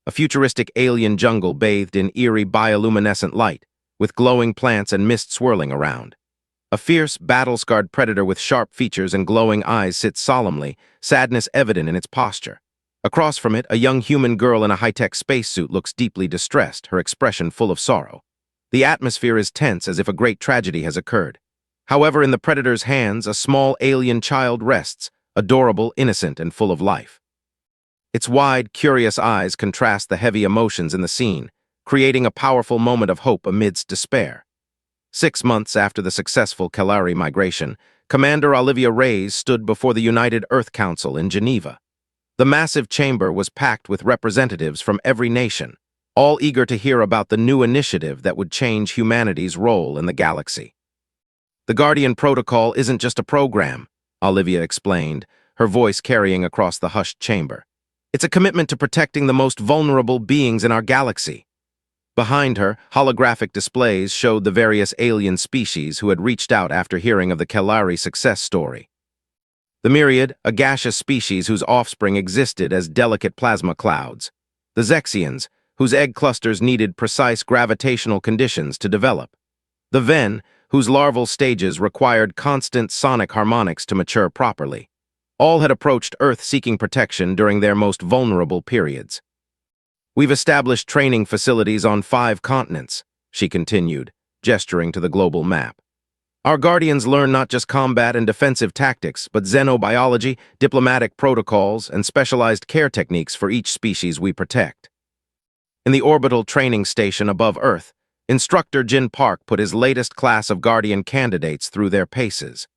a futuristic alien jungle bathed in eerie bioluminescent light, with glowing plants and mist swirling around. A fierce, battle-scarred predator with sharp features and glowing eyes sits solemnly, sadness evident in its posture. Across from it, a young human girl in a high-tech spacesuit looks deeply distressed, her expression full of sorrow. The atmosphere is tense as if a great tragedy has occurred. However, in the predator's hands, a small alien child rests, adorable, innocent, and full of life. Its wide, curious eyes contrast the heavy emotions in the scene, creating a powerful moment of hope amidst despair. 6 months after the successful Kalari migration, Commander Olivia Reyes stood before the United Earth Council in Geneva. The massive chamber was packed with representatives from every nation, all eager to hear about the new initiative that would change humanity's role in the galaxy. The Guardian Protocol isn't just a program, Olivia explained, her voice carrying across the hushed chamber. It's a commitment to protecting the most vulnerable beings in our galaxy. Behind her, holographic displays showed the various alien species who had reached out after hearing of the Kalari success story. The myriad, a gaseous species whose offspring existed as delicate plasma clouds. The Zexians, whose egg clusters needed precise gravitational conditions to develop. The Ven, whose larval stages required constant sonic harmonics to mature properly. All had approached Earth seeking protection during their most vulnerable periods. We've established training facilities on 5 continents, she continued, gesturing to the global map. Our Guardians learn not just combat and defensive tactics, but xenobiology, diplomatic protocols, and specialized care techniques for each species we protect. In the orbital training station above Earth, Instructor Jin Park put his latest class of Guardian candidates through their paces.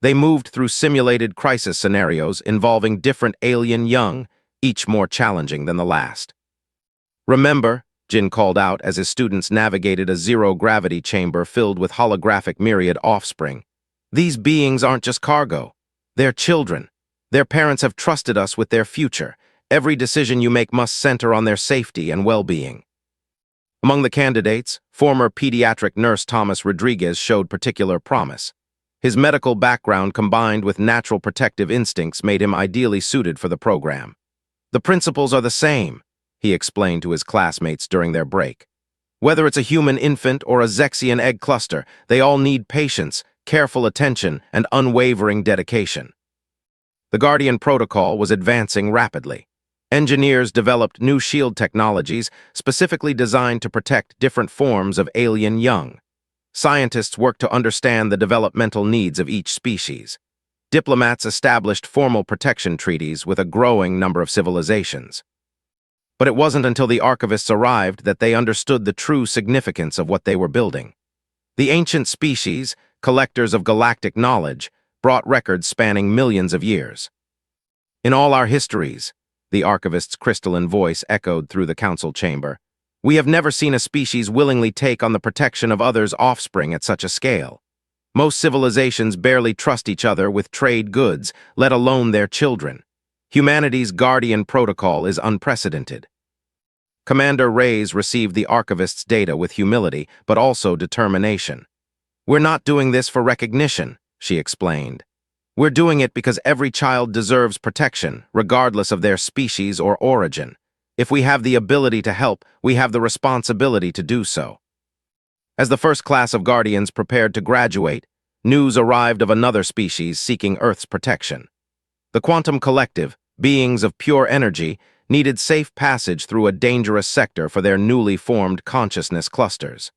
They moved through simulated crisis scenarios involving different alien young, each more challenging than the last. Remember, Jin called out as his students navigated a zero-gravity chamber filled with holographic myriad offspring. These beings aren't just cargo. They're children. Their parents have trusted us with their future. Every decision you make must center on their safety and well-being. Among the candidates, former pediatric nurse Thomas Rodriguez showed particular promise. His medical background combined with natural protective instincts made him ideally suited for the program. The principles are the same, he explained to his classmates during their break. Whether it's a human infant or a Zexian egg cluster, they all need patience, careful attention, and unwavering dedication. The Guardian Protocol was advancing rapidly. Engineers developed new shield technologies specifically designed to protect different forms of alien young. Scientists worked to understand the developmental needs of each species. Diplomats established formal protection treaties with a growing number of civilizations. But it wasn't until the archivists arrived that they understood the true significance of what they were building. The ancient species, collectors of galactic knowledge, brought records spanning millions of years. In all our histories, the archivist's crystalline voice echoed through the council chamber, we have never seen a species willingly take on the protection of others' offspring at such a scale. Most civilizations barely trust each other with trade goods, let alone their children. Humanity's Guardian Protocol is unprecedented. Commander Reyes received the archivist's data with humility, but also determination. We're not doing this for recognition, she explained. We're doing it because every child deserves protection, regardless of their species or origin. If we have the ability to help, we have the responsibility to do so. As the first class of Guardians prepared to graduate, news arrived of another species seeking Earth's protection. The Quantum Collective, beings of pure energy, needed safe passage through a dangerous sector for their newly formed consciousness clusters.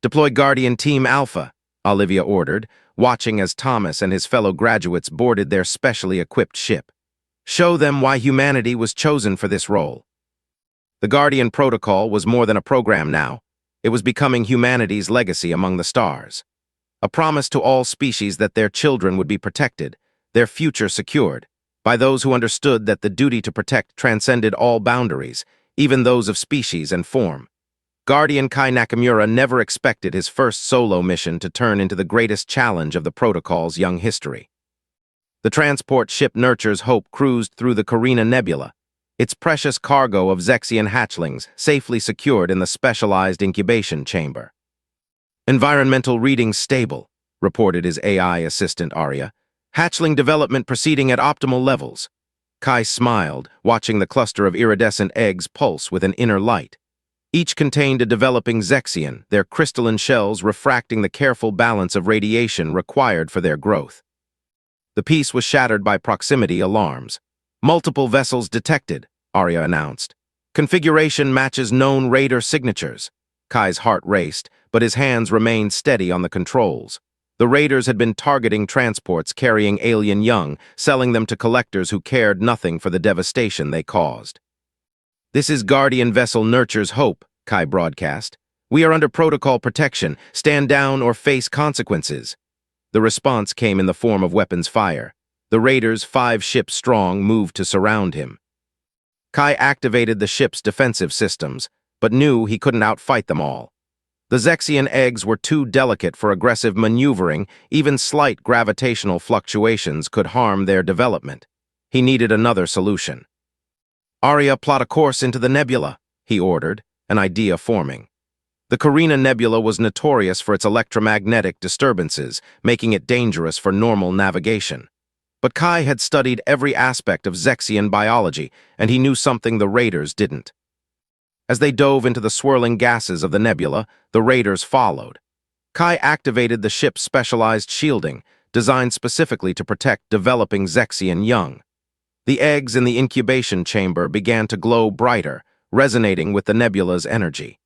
Deploy Guardian Team Alpha, Olivia ordered, watching as Thomas and his fellow graduates boarded their specially equipped ship. Show them why humanity was chosen for this role. The Guardian Protocol was more than a program now. It was becoming humanity's legacy among the stars. A promise to all species that their children would be protected, their future secured, by those who understood that the duty to protect transcended all boundaries, even those of species and form. Guardian Kai Nakamura never expected his first solo mission to turn into the greatest challenge of the Protocol's young history. The transport ship Nurture's Hope cruised through the Carina Nebula, its precious cargo of Zexian hatchlings safely secured in the specialized incubation chamber. Environmental readings stable, reported his AI assistant Arya. Hatchling development proceeding at optimal levels. Kai smiled, watching the cluster of iridescent eggs pulse with an inner light. Each contained a developing Zexion, their crystalline shells refracting the careful balance of radiation required for their growth. The peace was shattered by proximity alarms. "Multiple vessels detected," Arya announced. "Configuration matches known raider signatures." Kai's heart raced, but his hands remained steady on the controls. The raiders had been targeting transports carrying alien young, selling them to collectors who cared nothing for the devastation they caused. "This is Guardian Vessel Nurture's Hope," Kai broadcast. "We are under protocol protection. Stand down or face consequences." The response came in the form of weapons fire. The raiders, 5 ships strong, moved to surround him. Kai activated the ship's defensive systems, but knew he couldn't outfight them all. The Zexion eggs were too delicate for aggressive maneuvering. Even slight gravitational fluctuations could harm their development. He needed another solution. "Arya, plot a course into the nebula," he ordered, an idea forming. The Carina Nebula was notorious for its electromagnetic disturbances, making it dangerous for normal navigation. But Kai had studied every aspect of Zexion biology, and he knew something the raiders didn't. As they dove into the swirling gases of the nebula, the raiders followed. Kai activated the ship's specialized shielding, designed specifically to protect developing Zexion young. The eggs in the incubation chamber began to glow brighter, resonating with the nebula's energy.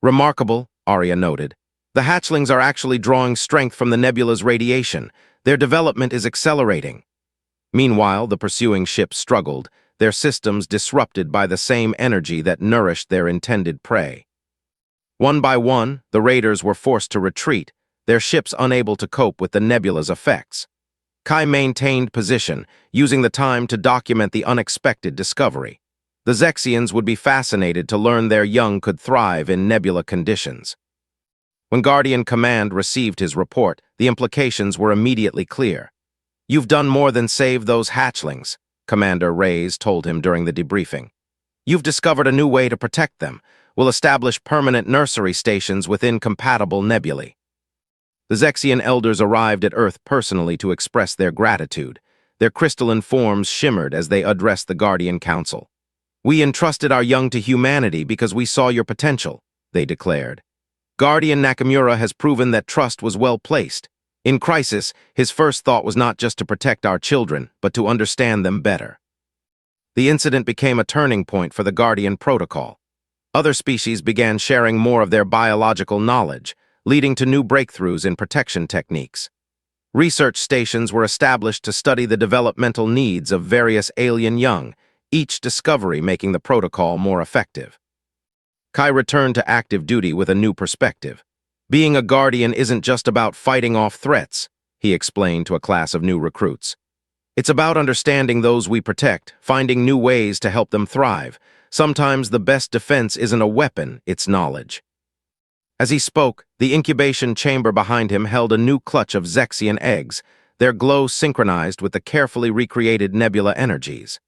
"Remarkable," Arya noted. "The hatchlings are actually drawing strength from the nebula's radiation. Their development is accelerating." Meanwhile, the pursuing ships struggled, their systems disrupted by the same energy that nourished their intended prey. One by one, the raiders were forced to retreat, their ships unable to cope with the nebula's effects. Kai maintained position, using the time to document the unexpected discovery. The Zexians would be fascinated to learn their young could thrive in nebula conditions. When Guardian Command received his report, the implications were immediately clear. "You've done more than save those hatchlings," Commander Reyes told him during the debriefing. "You've discovered a new way to protect them. We'll establish permanent nursery stations within compatible nebulae." The Zexian elders arrived at Earth personally to express their gratitude. Their crystalline forms shimmered as they addressed the Guardian Council. "We entrusted our young to humanity because we saw your potential," they declared. "Guardian Nakamura has proven that trust was well placed. In crisis, his first thought was not just to protect our children, but to understand them better." The incident became a turning point for the Guardian Protocol. Other species began sharing more of their biological knowledge, leading to new breakthroughs in protection techniques. Research stations were established to study the developmental needs of various alien young, each discovery making the protocol more effective. Kai returned to active duty with a new perspective. "Being a Guardian isn't just about fighting off threats," he explained to a class of new recruits. "It's about understanding those we protect, finding new ways to help them thrive. Sometimes the best defense isn't a weapon, it's knowledge." As he spoke, the incubation chamber behind him held a new clutch of Zexion eggs, their glow synchronized with the carefully recreated nebula energies.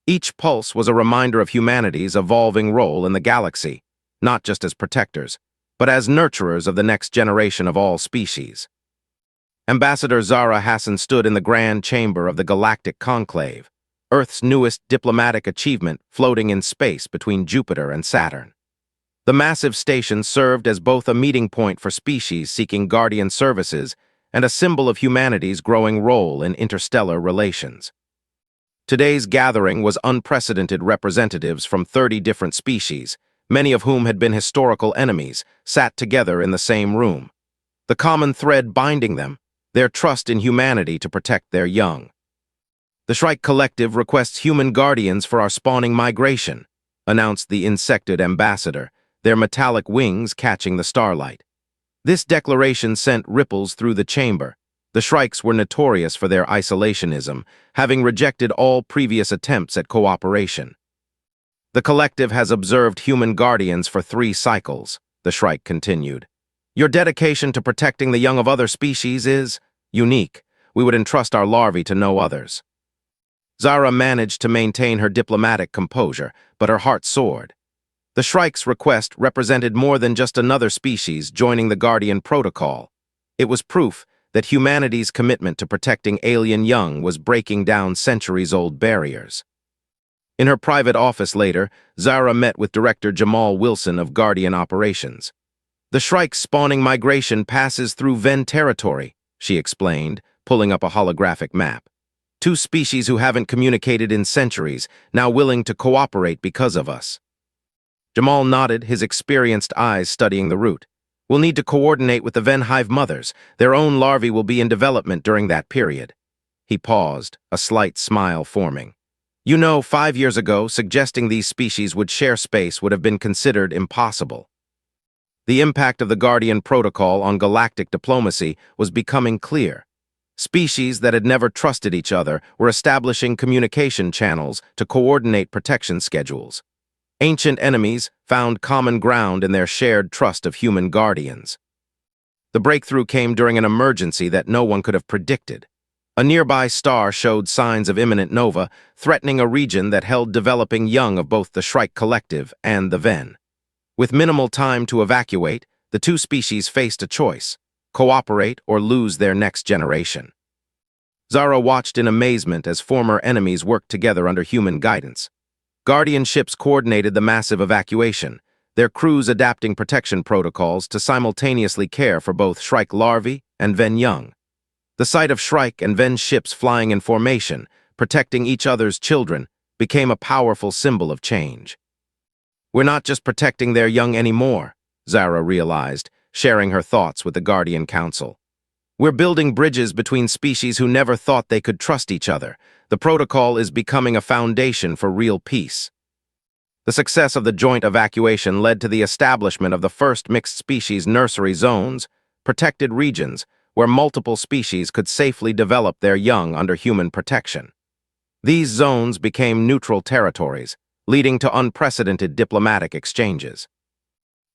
Each pulse was a reminder of humanity's evolving role in the galaxy, not just as protectors, but as nurturers of the next generation of all species. Ambassador Zara Hassan stood in the grand chamber of the Galactic Conclave, Earth's newest diplomatic achievement floating in space between Jupiter and Saturn. The massive station served as both a meeting point for species seeking Guardian services and a symbol of humanity's growing role in interstellar relations. Today's gathering was unprecedented. Representatives from 30 different species, many of whom had been historical enemies, sat together in the same room. The common thread binding them, their trust in humanity to protect their young. "The Shrike Collective requests human guardians for our spawning migration," announced the insected ambassador, their metallic wings catching the starlight. This declaration sent ripples through the chamber. The Shrikes were notorious for their isolationism, having rejected all previous attempts at cooperation. "The collective has observed human guardians for 3 cycles," the Shrike continued. "Your dedication to protecting the young of other species is unique. We would entrust our larvae to no others." Zara managed to maintain her diplomatic composure, but her heart soared. The Shrike's request represented more than just another species joining the Guardian Protocol. It was proof that humanity's commitment to protecting alien young was breaking down centuries-old barriers. In her private office later, Zara met with Director Jamal Wilson of Guardian Operations. "The Shrike's spawning migration passes through Ven territory," she explained, pulling up a holographic map. "Two species who haven't communicated in centuries, now willing to cooperate because of us." Jamal nodded, his experienced eyes studying the route. "We'll need to coordinate with the Ven hive mothers. Their own larvae will be in development during that period." He paused, a slight smile forming. "You know, 5 years ago, suggesting these species would share space would have been considered impossible." The impact of the Guardian Protocol on galactic diplomacy was becoming clear. Species that had never trusted each other were establishing communication channels to coordinate protection schedules. Ancient enemies found common ground in their shared trust of human guardians. The breakthrough came during an emergency that no one could have predicted. A nearby star showed signs of imminent nova, threatening a region that held developing young of both the Shrike Collective and the Ven. With minimal time to evacuate, the two species faced a choice: cooperate or lose their next generation. Zara watched in amazement as former enemies worked together under human guidance. Guardian ships coordinated the massive evacuation, their crews adapting protection protocols to simultaneously care for both Shrike larvae and Ven young. The sight of Shrike and Ven ships flying in formation, protecting each other's children, became a powerful symbol of change. "We're not just protecting their young anymore," Zara realized, sharing her thoughts with the Guardian Council. "We're building bridges between species who never thought they could trust each other. The protocol is becoming a foundation for real peace." The success of the joint evacuation led to the establishment of the first mixed-species nursery zones, protected regions, where multiple species could safely develop their young under human protection. These zones became neutral territories, leading to unprecedented diplomatic exchanges.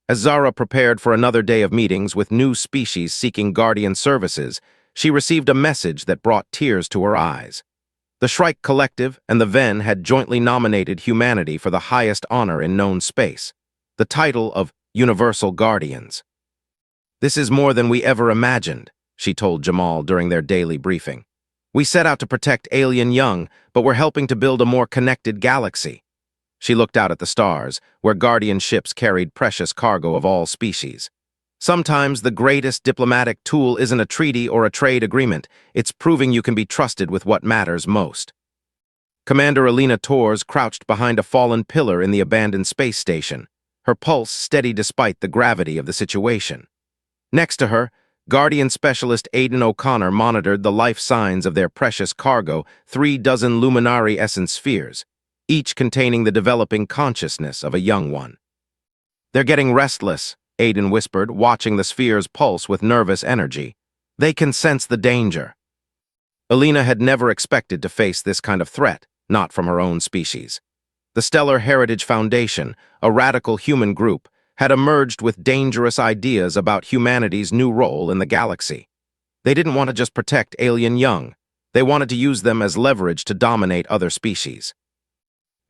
As Zara prepared for another day of meetings with new species seeking Guardian services, she received a message that brought tears to her eyes. The Shrike Collective and the Ven had jointly nominated humanity for the highest honor in known space, the title of Universal Guardians. "This is more than we ever imagined," she told Jamal during their daily briefing. "We set out to protect alien young, but we're helping to build a more connected galaxy." She looked out at the stars, where Guardian ships carried precious cargo of all species. "Sometimes the greatest diplomatic tool isn't a treaty or a trade agreement, it's proving you can be trusted with what matters most." Commander Alina Torres crouched behind a fallen pillar in the abandoned space station, her pulse steady despite the gravity of the situation. Next to her, Guardian Specialist Aidan O'Connor monitored the life signs of their precious cargo, 36 luminary essence spheres, each containing the developing consciousness of a young one. "They're getting restless," Aidan whispered, watching the spheres pulse with nervous energy. "They can sense the danger." Alina had never expected to face this kind of threat, not from her own species. The Stellar Heritage Foundation, a radical human group, had emerged with dangerous ideas about humanity's new role in the galaxy. They didn't want to just protect alien young. They wanted to use them as leverage to dominate other species.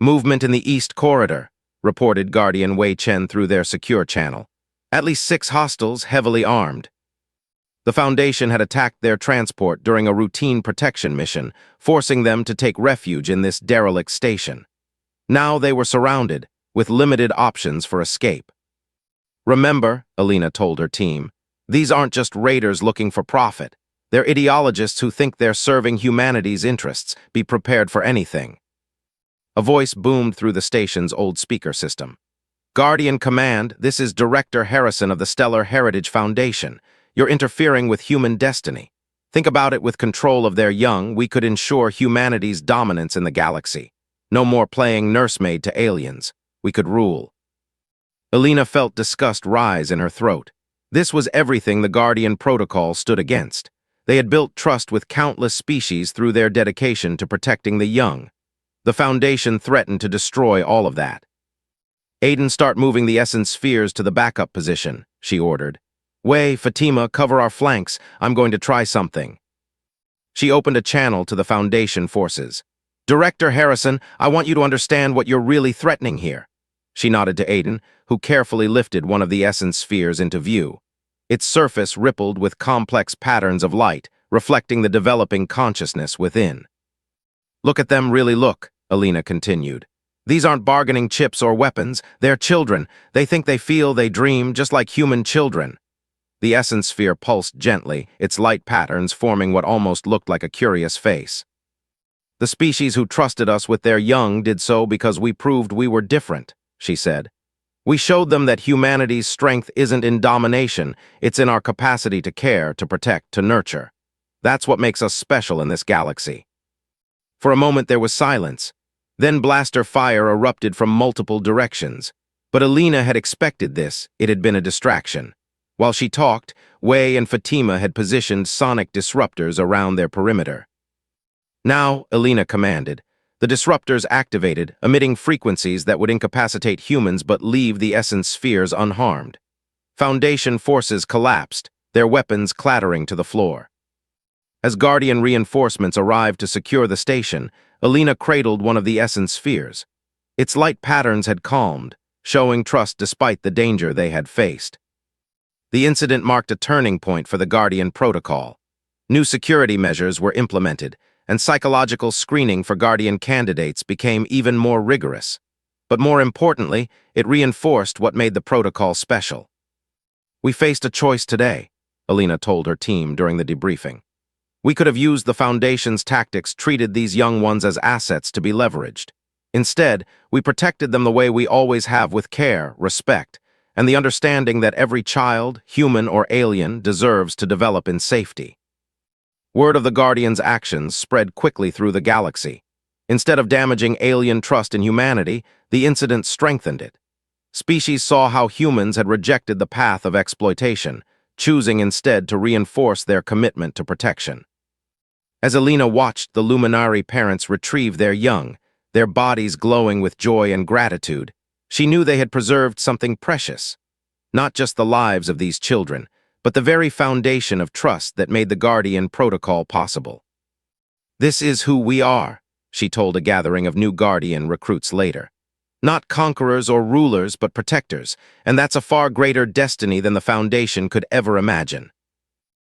"Movement in the East Corridor," reported Guardian Wei Chen through their secure channel. "At least 6 hostiles, heavily armed." The Foundation had attacked their transport during a routine protection mission, forcing them to take refuge in this derelict station. Now they were surrounded, with limited options for escape. "Remember," Alina told her team, "these aren't just raiders looking for profit. They're ideologists who think they're serving humanity's interests. Be prepared for anything." A voice boomed through the station's old speaker system. "Guardian Command, this is Director Harrison of the Stellar Heritage Foundation. You're interfering with human destiny. Think about it, with control of their young, we could ensure humanity's dominance in the galaxy. No more playing nursemaid to aliens. We could rule." Alina felt disgust rise in her throat. This was everything the Guardian Protocol stood against. They had built trust with countless species through their dedication to protecting the young. The Foundation threatened to destroy all of that. "Aidan, start moving the essence spheres to the backup position," she ordered. "Wei, Fatima, cover our flanks. I'm going to try something." She opened a channel to the Foundation forces. "Director Harrison, I want you to understand what you're really threatening here." She nodded to Aidan, who carefully lifted one of the essence spheres into view. Its surface rippled with complex patterns of light, reflecting the developing consciousness within. "Look at them, really look," Alina continued. "These aren't bargaining chips or weapons. They're children. They think, they feel, they dream, just like human children." The essence sphere pulsed gently, its light patterns forming what almost looked like a curious face. "The species who trusted us with their young did so because we proved we were different," she said. "We showed them that humanity's strength isn't in domination, it's in our capacity to care, to protect, to nurture. That's what makes us special in this galaxy." For a moment there was silence. Then blaster fire erupted from multiple directions. But Alina had expected this. It had been a distraction. While she talked, Wei and Fatima had positioned sonic disruptors around their perimeter. "Now," Alina commanded. The disruptors activated, emitting frequencies that would incapacitate humans but leave the essence spheres unharmed. Foundation forces collapsed, their weapons clattering to the floor. As Guardian reinforcements arrived to secure the station, Alina cradled one of the essence spheres. Its light patterns had calmed, showing trust despite the danger they had faced. The incident marked a turning point for the Guardian protocol. New security measures were implemented, and psychological screening for Guardian candidates became even more rigorous. But more importantly, it reinforced what made the protocol special. "We faced a choice today," Alina told her team during the debriefing. "We could have used the Foundation's tactics, treated these young ones as assets to be leveraged. Instead, we protected them the way we always have, with care, respect, and the understanding that every child, human or alien, deserves to develop in safety." Word of the Guardian's actions spread quickly through the galaxy. Instead of damaging alien trust in humanity, the incident strengthened it. Species saw how humans had rejected the path of exploitation, choosing instead to reinforce their commitment to protection. As Alina watched the Luminari parents retrieve their young, their bodies glowing with joy and gratitude, she knew they had preserved something precious. Not just the lives of these children, but the very foundation of trust that made the Guardian protocol possible. "This is who we are," she told a gathering of new Guardian recruits later. "Not conquerors or rulers, but protectors, and that's a far greater destiny than the Foundation could ever imagine."